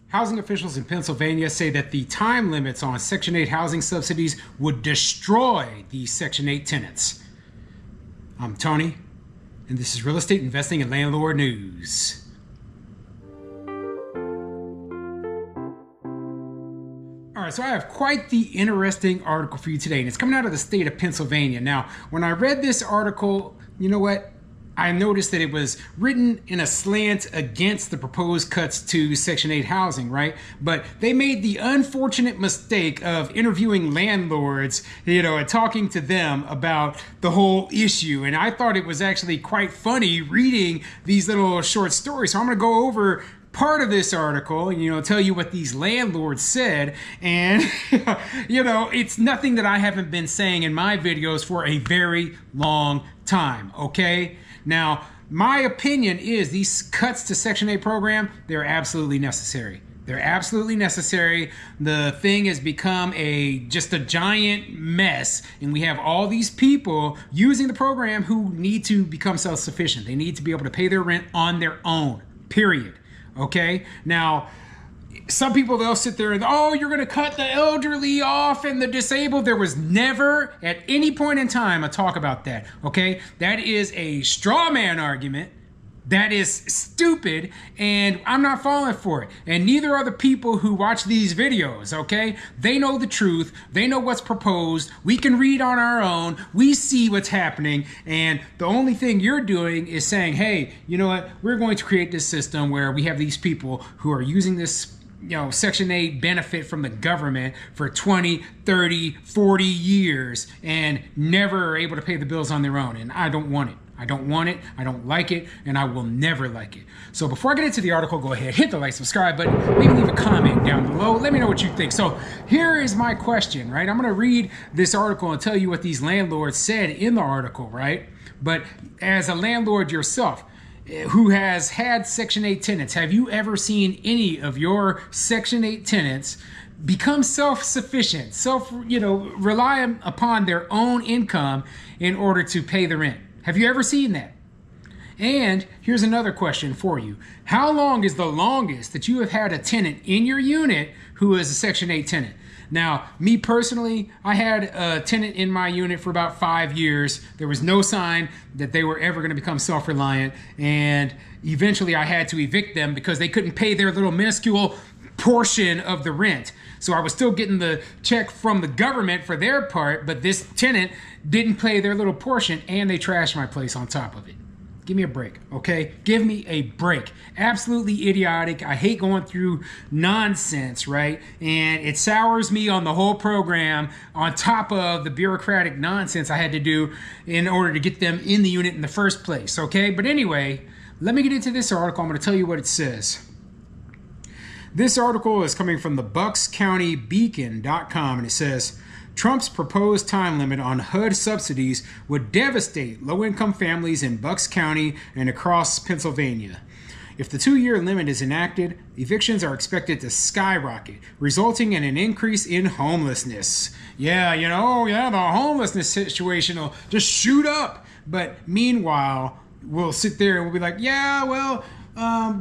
Housing officials in Pennsylvania say that the time limits on Section 8 housing subsidies would destroy these Section 8 tenants. I'm Tony, and this is Real Estate Investing and Landlord News. All right, so I have quite the interesting article for you today, and it's coming out of the state of Pennsylvania. Now, when I read this article, you know what? I noticed that it was written in a slant against the proposed cuts to Section 8 housing, right? But they made the unfortunate mistake of interviewing landlords, and talking to them about the whole issue. And I thought it was actually quite funny reading these little short stories. So I'm going to go over part of this article and tell you what these landlords said. And it's nothing that I haven't been saying in my videos for a very long time, okay? Now, my opinion is these cuts to Section 8 program, they're absolutely necessary. They're absolutely necessary. The thing has become just a giant mess, and we have all these people using the program who need to become self-sufficient. They need to be able to pay their rent on their own, period. Okay? Now, some people, they'll sit there and, you're going to cut the elderly off and the disabled. There was never at any point in time a talk about that, okay? That is a straw man argument. That is stupid, and I'm not falling for it. And neither are the people who watch these videos, okay? They know the truth. They know what's proposed. We can read on our own. We see what's happening, and the only thing you're doing is saying, hey, you know what? We're going to create this system where we have these people who are using this Section 8 benefit from the government for 20, 30, 40 years and never are able to pay the bills on their own. And I don't want it. I don't want it. I don't like it. And I will never like it. So before I get into the article, go ahead, hit the like, subscribe button, maybe leave a comment down below. Let me know what you think. So here is my question, right? I'm going to read this article and tell you what these landlords said in the article, right? But as a landlord yourself, who has had Section 8 tenants, have you ever seen any of your Section 8 tenants become self-sufficient, rely upon their own income in order to pay the rent? Have you ever seen that? And here's another question for you. How long is the longest that you have had a tenant in your unit who is a Section 8 tenant? Now, me personally, I had a tenant in my unit for about 5 years. There was no sign that they were ever going to become self-reliant, and eventually I had to evict them because they couldn't pay their little minuscule portion of the rent. So I was still getting the check from the government for their part, but this tenant didn't pay their little portion, and they trashed my place on top of it. Give me a break, okay? Give me a break. Absolutely idiotic. I hate going through nonsense, right? And it sours me on the whole program on top of the bureaucratic nonsense I had to do in order to get them in the unit in the first place, okay? But anyway, let me get into this article. I'm going to tell you what it says. This article is coming from the BucksCountyBeacon.com, and it says, Trump's proposed time limit on HUD subsidies would devastate low-income families in Bucks County and across Pennsylvania. If the 2-year limit is enacted, evictions are expected to skyrocket, resulting in an increase in homelessness. The homelessness situation will just shoot up. But meanwhile, we'll sit there and we'll be like,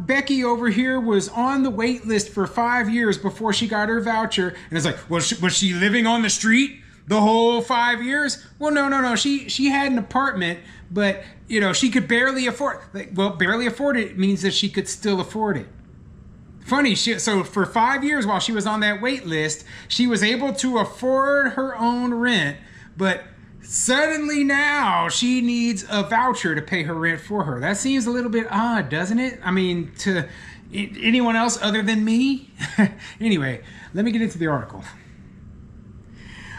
Becky over here was on the wait list for 5 years before she got her voucher. And it's like, was she living on the street the whole 5 years? Well, no. She had an apartment, but, she could barely afford it. Barely afford it means that she could still afford it. Funny, so for 5 years while she was on that wait list, she was able to afford her own rent, but suddenly now she needs a voucher to pay her rent for her. That seems a little bit odd, doesn't it? I mean, to anyone else other than me? Anyway, let me get into the article.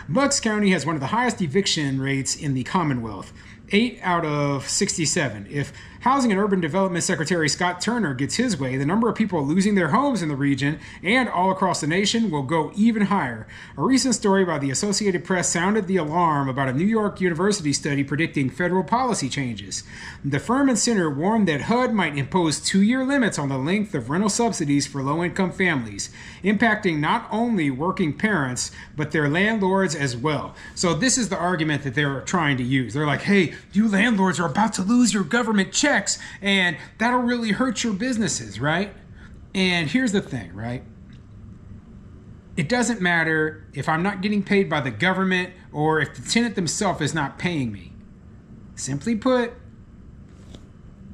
Bucks County has one of the highest eviction rates in the Commonwealth, 8 out of 67. If Housing and Urban Development Secretary Scott Turner gets his way, the number of people losing their homes in the region and all across the nation will go even higher. A recent story by the Associated Press sounded the alarm about a New York University study predicting federal policy changes. The firm and center warned that HUD might impose 2-year limits on the length of rental subsidies for low-income families, impacting not only working parents, but their landlords as well. So this is the argument that they're trying to use. They're like, hey, you landlords are about to lose your government checks, and that'll really hurt your businesses, right? And here's the thing, right? it doesn't matter if I'm not getting paid by the government or if the tenant themselves is not paying me. Simply put,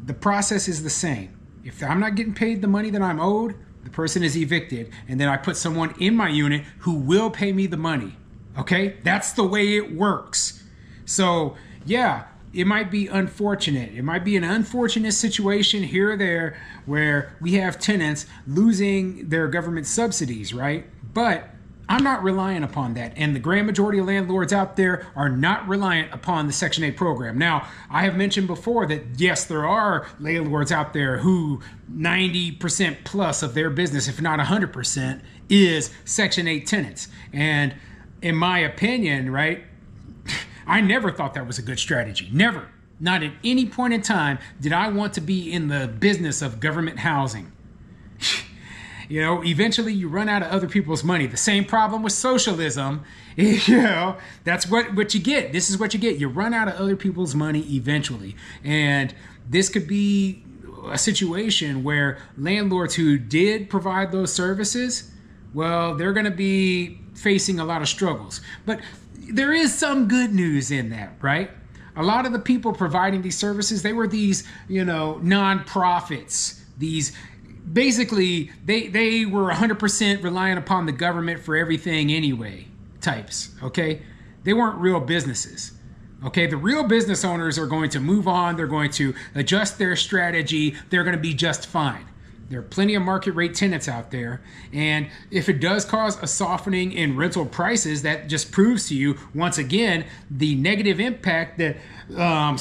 the process is the same. If I'm not getting paid the money that I'm owed, the person is evicted, and then I put someone in my unit who will pay me the money. Okay? That's the way it works. So, yeah, it might be unfortunate. It might be an unfortunate situation here or there where we have tenants losing their government subsidies, right? But I'm not reliant upon that. And the grand majority of landlords out there are not reliant upon the Section 8 program. Now, I have mentioned before that, yes, there are landlords out there who 90% plus of their business, if not 100%, is Section 8 tenants. And in my opinion, right, I never thought that was a good strategy. Never. Not at any point in time did I want to be in the business of government housing. You know, eventually you run out of other people's money. The same problem with socialism. You know, that's what you get. This is what you get. You run out of other people's money eventually. And this could be a situation where landlords who did provide those services, well, they're going to be facing a lot of struggles. But there is some good news in that, right? A lot of the people providing these services, they were these, you know, nonprofits, these basically they were 100% reliant upon the government for everything anyway types, okay? They weren't real businesses, okay? The real business owners are going to move on. They're going to adjust their strategy. They're going to be just fine. There are plenty of market rate tenants out there. And if it does cause a softening in rental prices, that just proves to you, once again, the negative impact that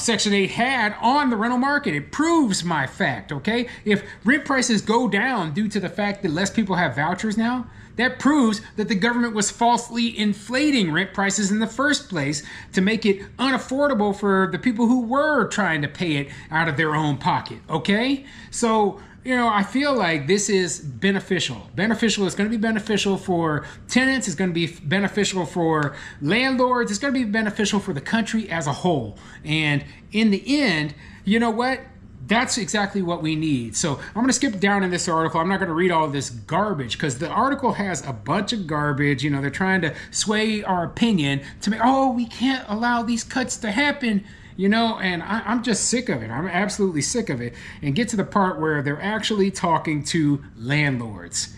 Section 8 had on the rental market. It proves my fact, okay? If rent prices go down due to the fact that less people have vouchers now, that proves that the government was falsely inflating rent prices in the first place to make it unaffordable for the people who were trying to pay it out of their own pocket, okay? So, you know, I feel like this is beneficial. Beneficial is going to be beneficial for tenants. It's going to be beneficial for landlords. It's going to be beneficial for the country as a whole. And in the end, you know what? That's exactly what we need. So I'm going to skip down in this article. I'm not going to read all this garbage because the article has a bunch of garbage. You know, they're trying to sway our opinion to make, oh, we can't allow these cuts to happen. You know, and I'm just sick of it. I'm absolutely sick of it. And get to the part where they're actually talking to landlords.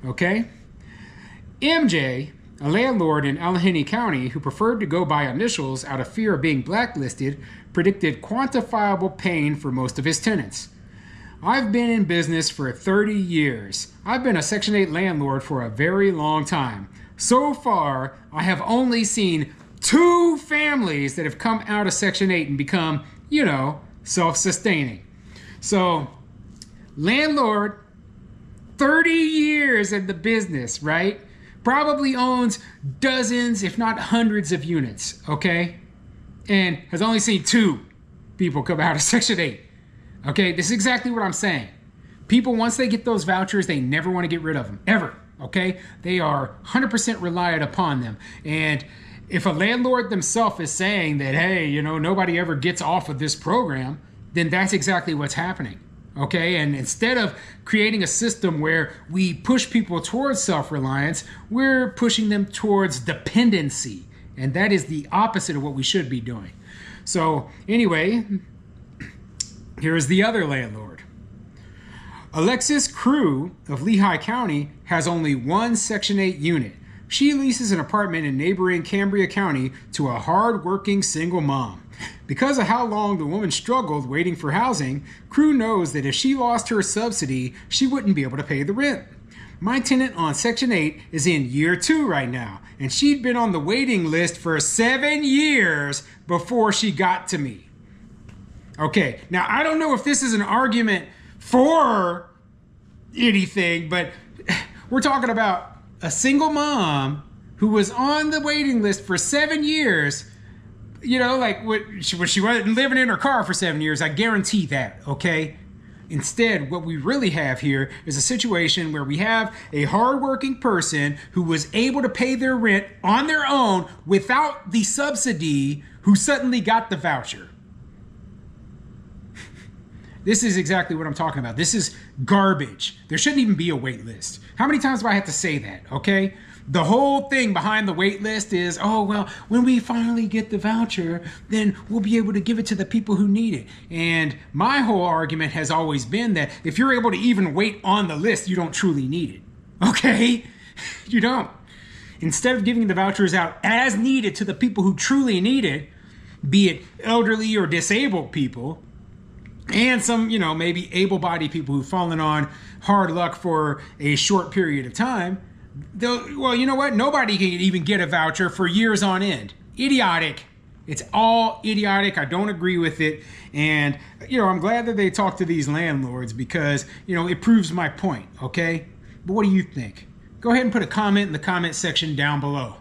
Okay? MJ, a landlord in Allegheny County who preferred to go by initials out of fear of being blacklisted, predicted quantifiable pain for most of his tenants. I've been in business for 30 years. I've been a Section 8 landlord for a very long time. So far, I have only seen 2 families that have come out of Section 8 and become, you know, self-sustaining. So, landlord, 30 years in the business, right? Probably owns dozens, if not hundreds of units, okay? And has only seen 2 people come out of Section 8. Okay, this is exactly what I'm saying. People, once they get those vouchers, they never want to get rid of them, ever, okay? They are 100% reliant upon them. And if a landlord themselves is saying that, hey, you know, nobody ever gets off of this program, then that's exactly what's happening, okay? And instead of creating a system where we push people towards self-reliance, we're pushing them towards dependency. And that is the opposite of what we should be doing. So anyway, here's the other landlord. Alexis Crew of Lehigh County has only 1 Section 8 unit. She leases an apartment in neighboring Cambria County to a hard-working single mom. Because of how long the woman struggled waiting for housing, Crew knows that if she lost her subsidy, she wouldn't be able to pay the rent. My tenant on Section 8 is in year 2 right now, and she'd been on the waiting list for 7 years before she got to me. Okay, now I don't know if this is an argument for anything, but we're talking about a single mom who was on the waiting list for 7 years, you know, like she wasn't living in her car for 7 years. I guarantee that, okay? Instead, what we really have here is a situation where we have a hardworking person who was able to pay their rent on their own without the subsidy, who suddenly got the voucher. This is exactly what I'm talking about. This is garbage. There shouldn't even be a wait list. How many times do I have to say that, okay? The whole thing behind the wait list is, oh, well, when we finally get the voucher, then we'll be able to give it to the people who need it. And my whole argument has always been that if you're able to even wait on the list, you don't truly need it, okay? You don't. Instead of giving the vouchers out as needed to the people who truly need it, be it elderly or disabled people, and some, maybe able-bodied people who've fallen on hard luck for a short period of time, well, you know what? Nobody can even get a voucher for years on end. Idiotic. It's all idiotic. I don't agree with it. And, I'm glad that they talk to these landlords because, it proves my point, okay? But what do you think? Go ahead and put a comment in the comment section down below.